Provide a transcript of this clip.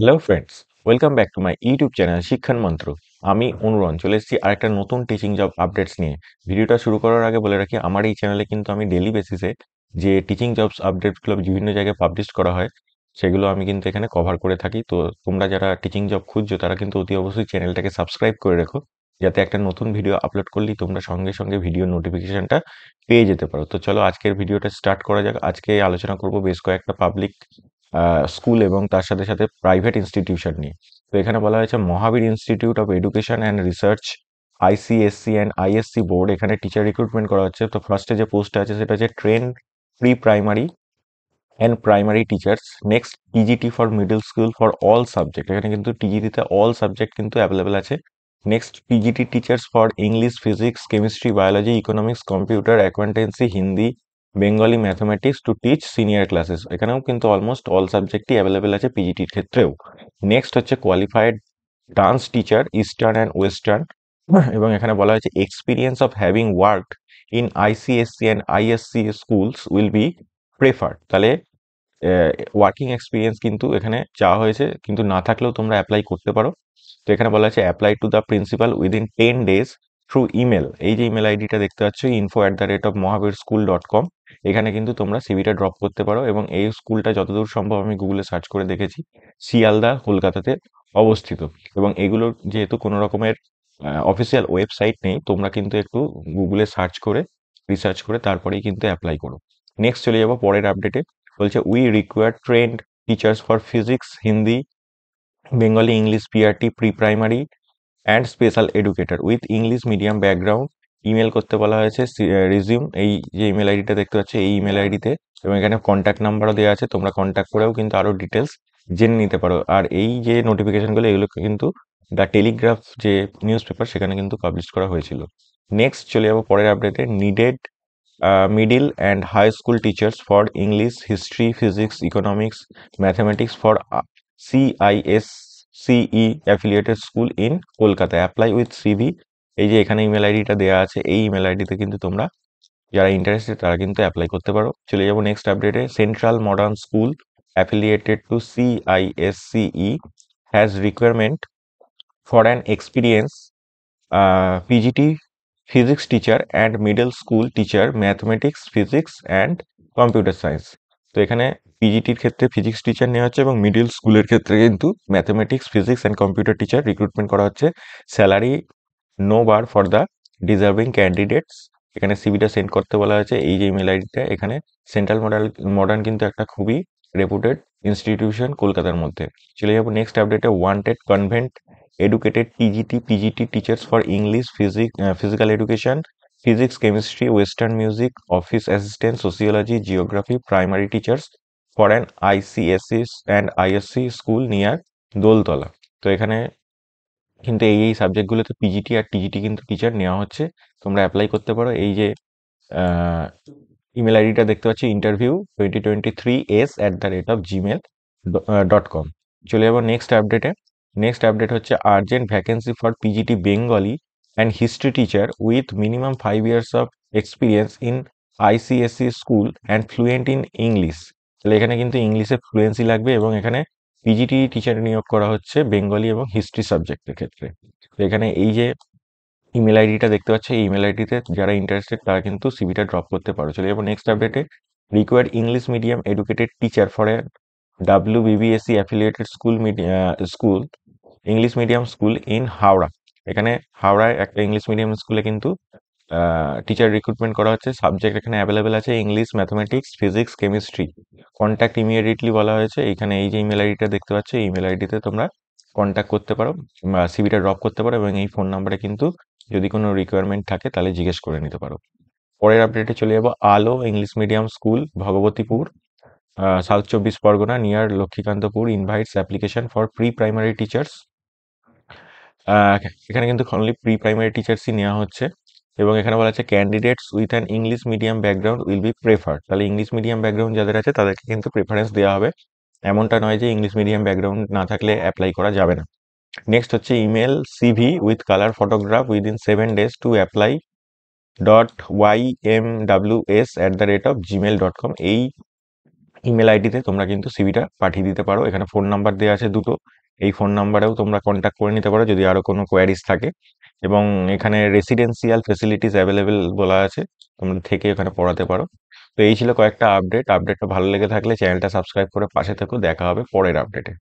Hello friends, welcome back to my YouTube channel Shikshan Mantra. আমি অনুরণ চলে এসেছি আরেকটা নতুন টিচিং জব আপডেটস নিয়ে। ভিডিওটা শুরু করার আগে বলে রাখি, আমার এই চ্যানেলে কিন্তু আমি ডেইলি বেসিসে যে টিচিং জবস আপডেটসগুলো বিভিন্ন জায়গায় পাবলিশ করা হয়, সেগুলো আমি কিন্তু এখানে কভার করে থাকি। তো তোমরা যারা টিচিং জব খুঁজছো তারা কিন্তু অতি অবশ্যই চ্যানেলটাকে সাবস্ক্রাইব করে রেখো, যাতে একটা নতুন ভিডিও আপলোড করলেই তোমরা সঙ্গে সঙ্গে ভিডিও নোটিফিকেশনটা পেয়ে যেতে পারো। তো চলো আজকের ভিডিওটা স্টার্ট করা যাক। আজকে আলোচনা করব বেশ কয়েকটা পাবলিক স্কুল এবং তার সাথে সাথে প্রাইভেট ইনস্টিটিউশন নিয়ে। তো এখানে বলা হয়েছে Mahavir institute of education and research ICSC and ISC board, এখানে টিচার রিক্রুটমেন্ট করা হচ্ছে। তো ফার্স্টে যে পোস্টটা আছে সেটা হচ্ছে trained pre primary and primary teachers. Next TGT for middle school for all subject, এখানে কিন্তু টিজিটিতে অল সাবজেক্ট কিন্তু অ্যাভেলেবেল আছে। Next PGT teachers for English, physics, chemistry, biology, economics, computer, accountancy, Hindi, Bengali, mathematics to teach senior classes, এখানেও কিন্তু almost all সাবজেক্টই available আছে পিজিটির ক্ষেত্রেও। Next হচ্ছে qualified dance teacher eastern and western, এবং এখানে বলা হয়েছে experience of having worked in ICSE and ISC schools will be preferred. তাহলে ওয়ার্কিং এক্সপিরিয়েন্স কিন্তু এখানে চাওয়া হয়েছে, কিন্তু না থাকলেও তোমরা অ্যাপ্লাই করতে পারো। তো এখানে বলা আছে apply to the principal within 10 days through email. এই যে ইমেল আইডিটা দেখতে পাচ্ছ, info@mahabir.school.com, এখানে কিন্তু তোমরা সিভিটা ড্রপ করতে পারো। এবং এই স্কুলটা যতদূর সম্ভব আমি গুগলে সার্চ করে দেখেছি, শিয়ালদা কলকাতাতে অবস্থিত। এবং এগুলোর যেহেতু কোনো রকমের অফিসিয়াল ওয়েবসাইট নেই, তোমরা কিন্তু একটু গুগলে সার্চ করে রিসার্চ করে তারপরেই কিন্তু অ্যাপ্লাই করো। নেক্সট চলে যাবো পরের আপডেটে। বলছে we require trend teachers for physics, Hindi, Bengali, English, PRT, pre primary and special educator with English medium background. Email করতে বলা হয়েছে রিজিউম, এই যে ইমেল আইডিটা দেখতে পাচ্ছ এই ইমেল আইডিতে। এবং এখানে কন্ট্যাক্ট নাম্বারও দেওয়া আছে, তোমরা কন্ট্যাক্ট করেও কিন্তু আরও ডিটেলস জেনে নিতে পারো। আর এই যে নোটিফিকেশনগুলো এগুলো কিন্তু দ্য টেলিগ্রাফ যে নিউজ পেপার সেখানে কিন্তু পাবলিশ করা হয়েছিল। নেক্সট চলে যাবো পরের আপডেটে। Needed middle and high school teachers for English, history, physics, economics, mathematics for CISCE affiliated school in Kolkata, apply with CV. এই যে এখানে ইমেল আইডিটা দেওয়া আছে, এই ইমেল আইডিতে কিন্তু তোমরা যারা ইন্টারেস্টেড তারা কিন্তু অ্যাপ্লাই করতে পারো। চলে যাবো নেক্সট আপডেটে। Central modern school affiliated to CISCE has requirement for an experience PGT physics teacher and middle school teacher mathematics, physics and computer science. তো এখানে পিজিটির ক্ষেত্রে ফিজিক্স টিচার নেওয়া হচ্ছে এবং মিডল স্কুলের ক্ষেত্রে কিন্তু mathematics, physics and computer teacher recruitment করা হচ্ছে। Salary no bar for the deserving candidates. এখানে সিভিটা সেন্ড করতে বলা হয়েছে, এই যে ইমেল আইডিটা। এখানে সেন্ট্রাল মডার্ন কিন্তু একটা খুবই রেপুটেড ইনস্টিটিউশন কলকাতার মধ্যে। চলে যাবো নেক্সট আপডেটে। Wanted convent educated PGT teachers for English, physical education, physics, chemistry, western music, office assistant, sociology, geography, primary teachers for an ICSE and ISC school near Doltala. তো এখানে কিন্তু এই সাবজেক্টগুলোতে পিজিটি আর টিজিটি কিন্তু টিচার নেওয়া হচ্ছে, তোমরা অ্যাপ্লাই করতে পারো। এই যে ইমেল আইডিটা দেখতে পাচ্ছি, interview2023s@gmail.com। চলে যাবো নেক্সট আপডেটে। নেক্সট আপডেট হচ্ছে urgent vacancy for PGT Bengali and history teacher with minimum 5 years of experience in ICSE school and fluent in English. তাহলে এখানে কিন্তু ইংলিশে ফ্লুয়েন্সি লাগবে, এবং এখানে পিজিটি টিচার নিয়োগ করা হচ্ছে বেঙ্গলি এবং হিস্ট্রি সাবজেক্টের ক্ষেত্রে। তো এখানে এই যে ইমেল আইডিটা দেখতে পাচ্ছ, এই ইমেল আইডিতে যারা ইন্টারেস্টেড তারা কিন্তু সিভিটা ড্রপ করতে পারো। চলে যাবো নেক্সট আপডেটে। Required English medium educated teacher for a WBBSC affiliated school English medium school in Howrah. এখানে হাওড়ায় একটা ইংলিশ মিডিয়াম স্কুলে কিন্তু টিচার রিক্রুটমেন্ট করা হচ্ছে। সাবজেক্ট এখানে অ্যাভেলেবেল আছে English, mathematics, physics, chemistry. Contact immediately বলা হয়েছে। এখানে এই যে ইমেল আইডিটা দেখতে পাচ্ছ, এই ইমেল আইডিতে তোমরা কন্ট্যাক্ট করতে পারো, সিভিটা ড্রপ করতে পারো, এবং এই ফোন নাম্বারে কিন্তু যদি কোনো রিকোয়ারমেন্ট থাকে তাহলে জিজ্ঞেস করে নিতে পারো। পরের আপডেটে চলে যাবো। আলো English medium school, Bhagabatipur, south 24 Pargana, near Lakshmikantapur, invites application for pre primary teachers. এখানে কিন্তু অনলি প্রি প্রাইমারি টিচার্সই নেওয়া হচ্ছে। এবং এখানে বলা আছে candidates with an English medium background will be preferred. তাহলে ইংলিশ মিডিয়াম ব্যাকগ্রাউন্ড যাদের আছে তাদেরকে কিন্তু প্রেফারেন্স দেওয়া হবে, এমনটা নয় যে ইংলিশ মিডিয়াম ব্যাকগ্রাউন্ড না থাকলে অ্যাপ্লাই করা যাবে না। নেক্সট হচ্ছে email CV with colour photograph within 7 days to apply .ymws@gmail.com। এই ইমেল আইডিতে তোমরা কিন্তু সিভিটা পাঠিয়ে দিতে পারো। এখানে ফোন নাম্বার দেওয়া আছে দুটো, এই ফোন নাম্বারেও তোমরা কন্ট্যাক্ট করে নিতে পারো যদি আরও কোনো কোয়ারিজ থাকে। এবং এখানে রেসিডেন্সিয়াল ফেসিলিটিস অ্যাভেলেবেল বলা আছে, তোমরা থেকে এখানে পড়াতে পারো। তো এই ছিল কয়েকটা আপডেটটা ভালো লেগে থাকলে চ্যানেলটা সাবস্ক্রাইব করে পাশে থেকো। দেখা হবে পরের আপডেটে।